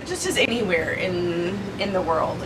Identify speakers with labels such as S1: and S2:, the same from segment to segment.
S1: just as anywhere in the world,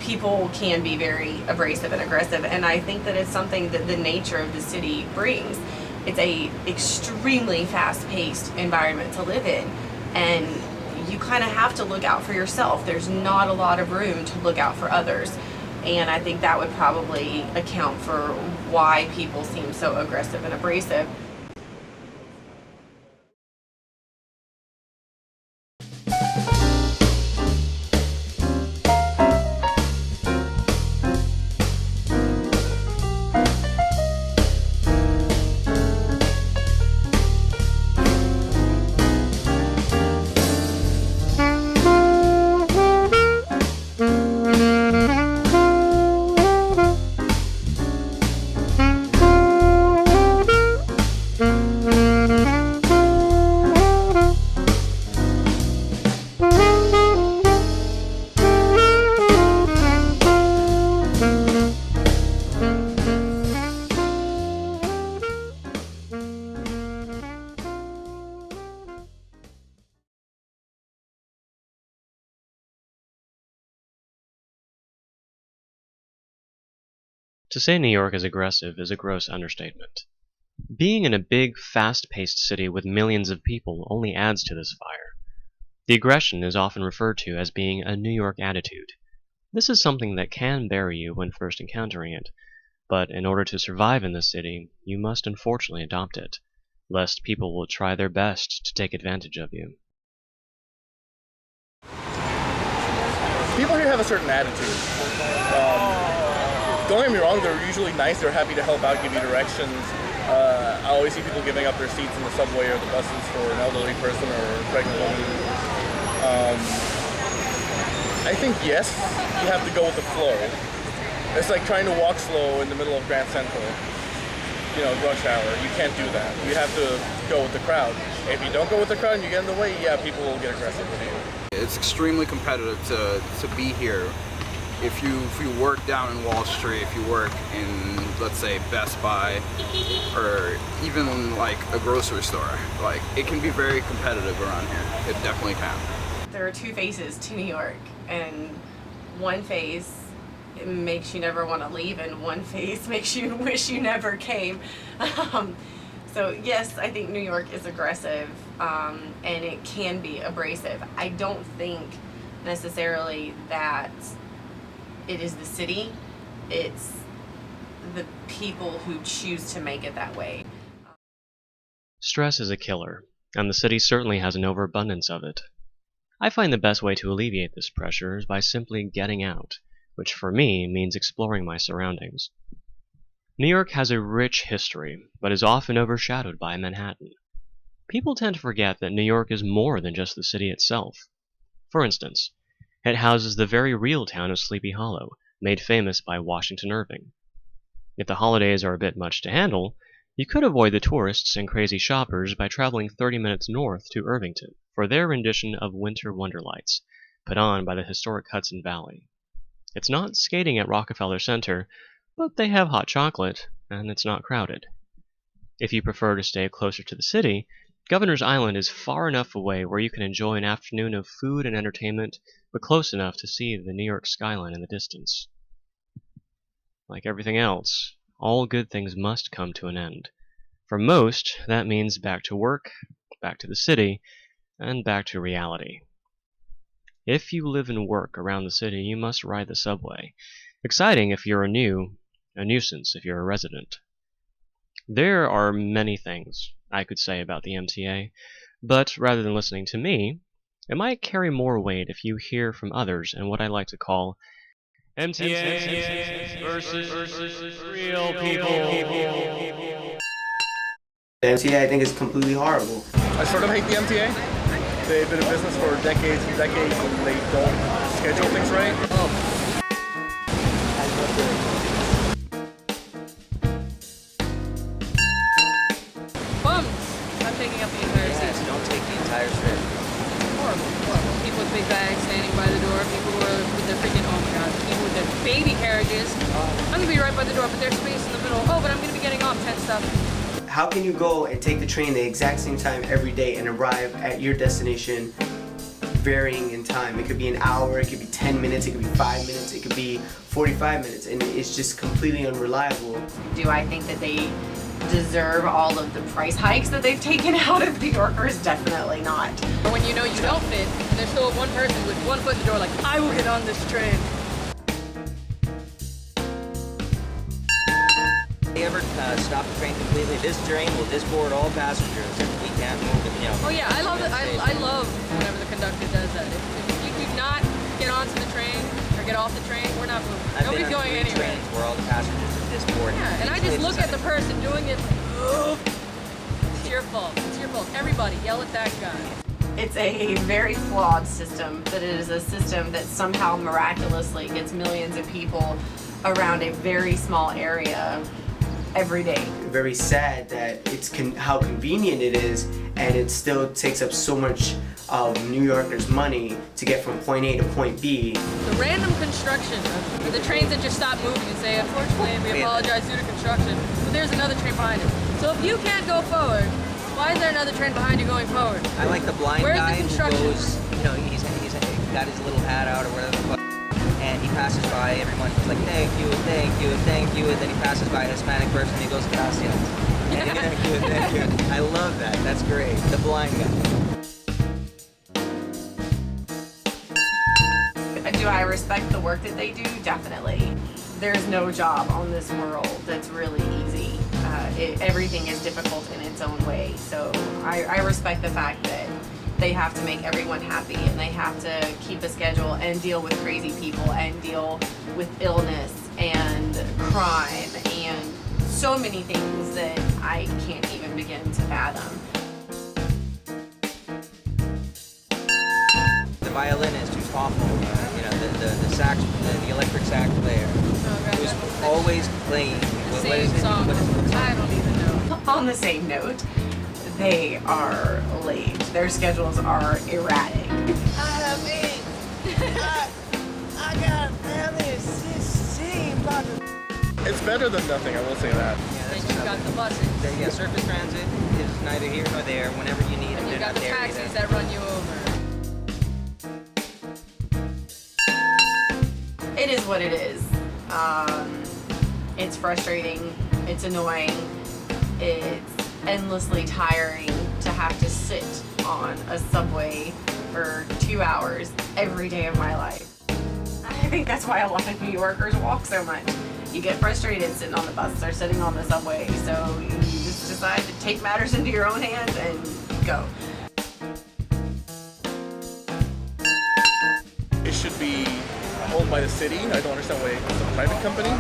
S1: people can be very abrasive and aggressive, and I think that it's something that the nature of the city brings. It's a extremely fast-paced environment to live in, and you kind of have to look out for yourself. There's not a lot of room to look out for others, and I think that would probably account for why people seem so aggressive and abrasive.
S2: To say New York is aggressive is a gross understatement. Being in a big, fast-paced city with millions of people only adds to this fire. The aggression is often referred to as being a New York attitude. This is something that can bury you when first encountering it, but in order to survive in this city, you must unfortunately adopt it, lest people will try their best to take advantage of you.
S3: People here have a certain attitude. Don't get me wrong, they're usually nice, they're happy to help out, give you directions. I always see people giving up their seats in the subway or the buses for an elderly person or a pregnant woman. I think, yes, you have to go with the flow. It's like trying to walk slow in the middle of Grand Central, rush hour. You can't do that. You have to go with the crowd. If you don't go with the crowd and you get in the way, yeah, people will get aggressive with you.
S4: It's extremely competitive to be here. If you work down in Wall Street, if you work in, let's say, Best Buy, or even like a grocery store, like it can be very competitive around here. It definitely can.
S1: There are two faces to New York, and one face makes you never want to leave, and one face makes you wish you never came. So yes, I think New York is aggressive, and it can be abrasive. I don't think necessarily that it is the city, it's the people who choose to make it that way.
S2: Stress is a killer, and the city certainly has an overabundance of it. I find the best way to alleviate this pressure is by simply getting out, which for me means exploring my surroundings. New York has a rich history, but is often overshadowed by Manhattan. People tend to forget that New York is more than just the city itself. For instance, it houses the very real town of Sleepy Hollow, made famous by Washington Irving. If the holidays are a bit much to handle, you could avoid the tourists and crazy shoppers by traveling 30 minutes north to Irvington for their rendition of Winter Wonderlights, put on by the historic Hudson Valley. It's not skating at Rockefeller Center, but they have hot chocolate, and it's not crowded. If you prefer to stay closer to the city, Governor's Island is far enough away where you can enjoy an afternoon of food and entertainment, but close enough to see the New York skyline in the distance. Like everything else, all good things must come to an end. For most, that means back to work, back to the city, and back to reality. If you live and work around the city, you must ride the subway. Exciting if you're a nuisance if you're a resident. There are many things I could say about the MTA, but rather than listening to me, it might carry more weight if you hear from others in what I like to call MTA versus real people.
S5: The MTA, I think, is completely horrible.
S3: I sort of hate the MTA. They've been in business for decades and decades, and they don't schedule things right.
S6: Picking up the entire seat.
S7: Don't take the entire strip.
S6: Horrible. People with big bags standing by the door. People who are with their freaking, oh my god, people with their baby carriages. I'm gonna be right by the door, but there's space in the middle. Oh, but I'm gonna be getting off 10 stuff.
S5: How can you go and take the train the exact same time every day and arrive at your destination varying in time. It could be an hour, it could be 10 minutes, it could be 5 minutes, it could be 45 minutes, and it's just completely unreliable.
S1: Do I think that they deserve all of the price hikes that they've taken out of New Yorkers? Definitely not.
S6: Or when you know you don't fit, and there's still one person with one foot in the door like, I will get on this train.
S7: They ever stop the train completely? This train will disboard all passengers if we can't move it, you know.
S6: Oh yeah, I love it. I love whenever the conductor does that. If you do not get onto the train or get off the train, we're not moving.
S7: I've
S6: Nobody's
S7: been on
S6: going
S7: 3
S6: anywhere.
S7: trains where all the passengers are disboarded.
S6: Yeah, and I just look at the person doing it like, oh, it's your fault. It's your fault. Everybody yell at that guy.
S1: It's a very flawed system, but it is a system that somehow miraculously gets millions of people around a very small area every day.
S5: Very sad that it's how convenient it is, and it still takes up so much of New Yorkers' money to get from point A to point B.
S6: The random construction of the trains that just stop moving and say, unfortunately, we apologize due to construction, but there's another train behind it. So if you can't go forward, why is there another train behind you going forward?
S7: I like the blind
S6: Where's
S7: guy
S6: the
S7: who
S6: construction?
S7: goes, you know, he's got his little hat out or whatever the fuck, and he passes by everyone. He's like, thank you, thank you, thank you, and then he passes by a Hispanic person and he goes, gracias. Thank you, thank you. I love that. That's great. The blind guy.
S1: Do I respect the work that they do? Definitely. There's no job on this world that's really easy. Everything is difficult in its own way. So I respect the fact that they have to make everyone happy, and they have to keep a schedule and deal with crazy people and deal with illness and crime and so many things that I can't even begin to fathom.
S7: The violinist who's awful, you know, the electric sax player, who's always playing.
S6: The same song. I don't even know.
S1: On the same note, they are late. Their schedules are erratic.
S8: I have AIDS. I got family 16 bucks.
S3: It's better than nothing, I will say that.
S7: Yeah,
S6: And
S7: that's
S6: you've got the buses.
S7: Yeah, surface transit is neither here nor there. Whenever you need them,
S6: And you've
S7: they're
S6: got
S7: not
S6: the
S7: there
S6: taxis
S7: either.
S6: that run you over.
S1: It is what it is. It's frustrating. It's annoying. It's endlessly tiring to have to sit on a subway for 2 hours every day of my life. I think that's why a lot of New Yorkers walk so much. You get frustrated sitting on the bus or sitting on the subway, so you just decide to take matters into your own hands and go.
S3: It should be owned by the city. I don't understand why it's a private company.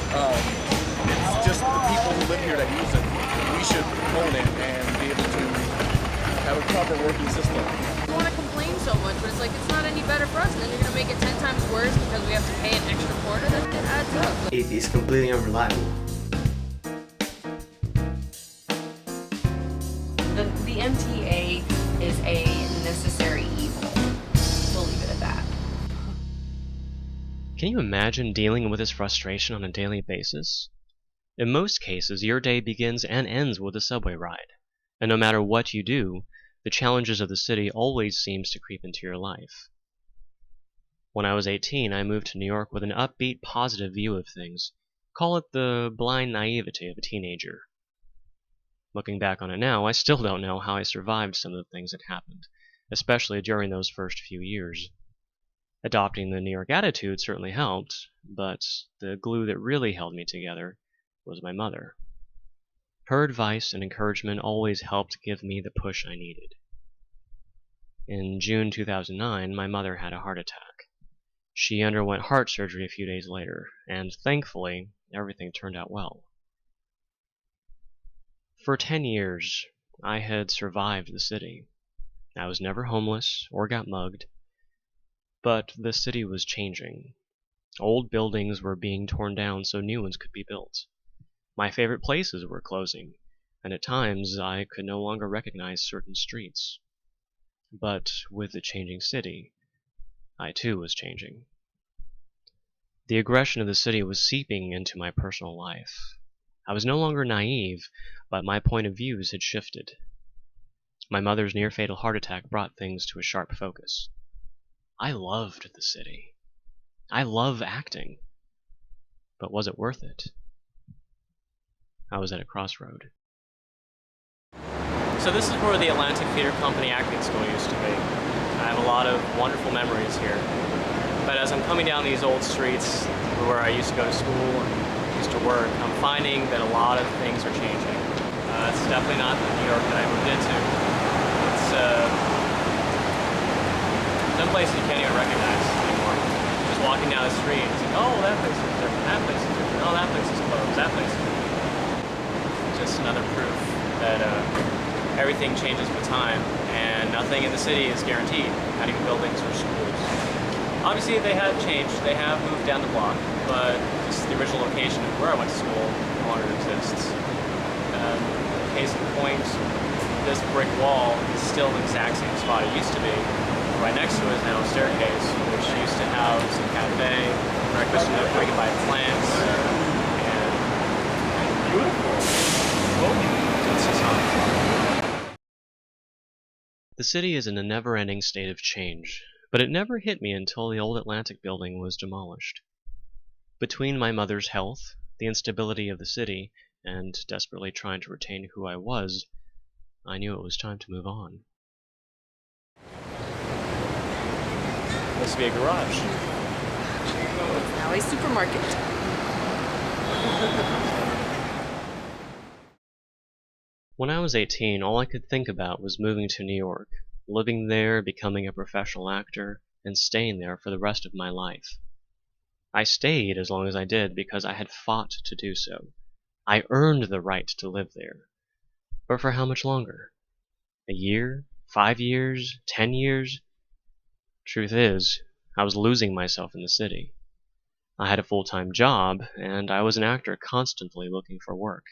S3: It's just the people who live here that use it. We should own it and be able to have a proper working system.
S6: You want to complain so much, but it's like, it's not any better for us, and then you're going to make it 10 times worse because we have to pay an extra quarter. That adds up.
S5: It's completely unreliable.
S1: The MTA is a necessary evil. We'll leave it at that.
S2: Can you imagine dealing with this frustration on a daily basis? In most cases, your day begins and ends with a subway ride, and no matter what you do, the challenges of the city always seems to creep into your life. When I was 18, I moved to New York with an upbeat, positive view of things. Call it the blind naivete of a teenager. Looking back on it now, I still don't know how I survived some of the things that happened, especially during those first few years. Adopting the New York attitude certainly helped, but the glue that really held me together was my mother. Her advice and encouragement always helped give me the push I needed. In June 2009, my mother had a heart attack. She underwent heart surgery a few days later, and thankfully, everything turned out well. For 10 years, I had survived the city. I was never homeless or got mugged, but the city was changing. Old buildings were being torn down so new ones could be built. My favorite places were closing, and at times I could no longer recognize certain streets. But with the changing city, I too was changing. The aggression of the city was seeping into my personal life. I was no longer naive, but my point of views had shifted. My mother's near-fatal heart attack brought things to a sharp focus. I loved the city. I love acting. But was it worth it? I was at a crossroad.
S9: So this is where the Atlantic Theatre Company acting school used to be. I have a lot of wonderful memories here. But as I'm coming down these old streets where I used to go to school and used to work, I'm finding that a lot of things are changing. It's definitely not the New York that I moved into. It's some places you can't even recognize anymore. Just walking down the street, it's like, oh, that place is different, that place is different, oh, that place is closed, that place is different. Just another proof that everything changes with time, and nothing in the city is guaranteed, not even buildings or schools. Obviously, they have changed. They have moved down the block, but just the original location of where I went to school no longer exists. Case in point, this brick wall is still the exact same spot it used to be. Right next to it is now a staircase, which used to house a cafe, breakfast nook where you can buy plants, and beautiful. It's just not.
S2: The city is in a never-ending state of change, but it never hit me until the old Atlantic building was demolished. Between my mother's health, the instability of the city, and desperately trying to retain who I was, I knew it was time to move on.
S9: This would be a garage.
S6: It's now a supermarket.
S2: When I was 18, all I could think about was moving to New York, living there, becoming a professional actor, and staying there for the rest of my life. I stayed as long as I did because I had fought to do so. I earned the right to live there. But for how much longer? A year? 5 years? 10 years? Truth is, I was losing myself in the city. I had a full-time job, and I was an actor constantly looking for work.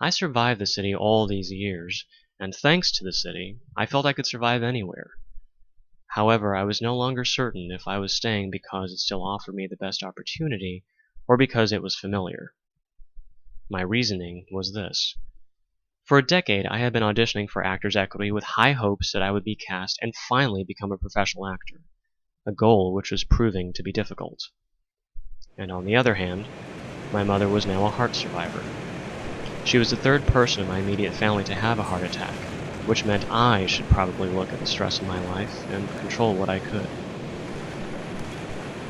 S2: I survived the city all these years, and thanks to the city, I felt I could survive anywhere. However, I was no longer certain if I was staying because it still offered me the best opportunity, or because it was familiar. My reasoning was this. For a decade, I had been auditioning for Actors Equity with high hopes that I would be cast and finally become a professional actor, a goal which was proving to be difficult. And on the other hand, my mother was now a heart survivor. She was the third person in my immediate family to have a heart attack, which meant I should probably look at the stress in my life and control what I could.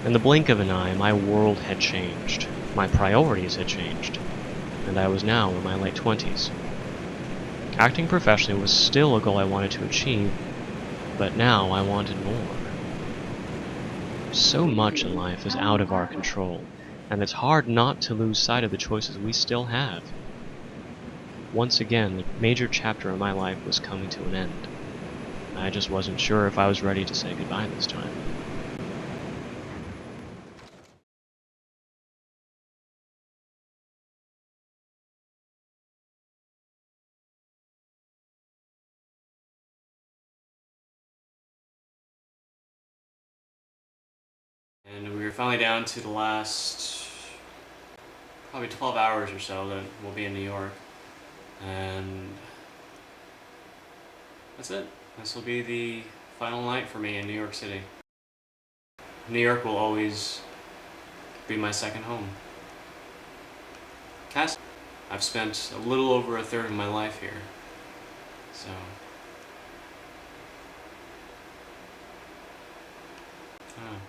S2: In the blink of an eye, my world had changed, my priorities had changed, and I was now in my late 20s. Acting professionally was still a goal I wanted to achieve, but now I wanted more. So much in life is out of our control, and it's hard not to lose sight of the choices we still have. Once again, the major chapter of my life was coming to an end. I just wasn't sure if I was ready to say goodbye this time.
S9: And we were finally down to the last probably 12 hours or so that we'll be in New York. And that's it. This will be the final night for me in New York City. New York will always be my second home. I've spent a little over a third of my life here. So I don't know.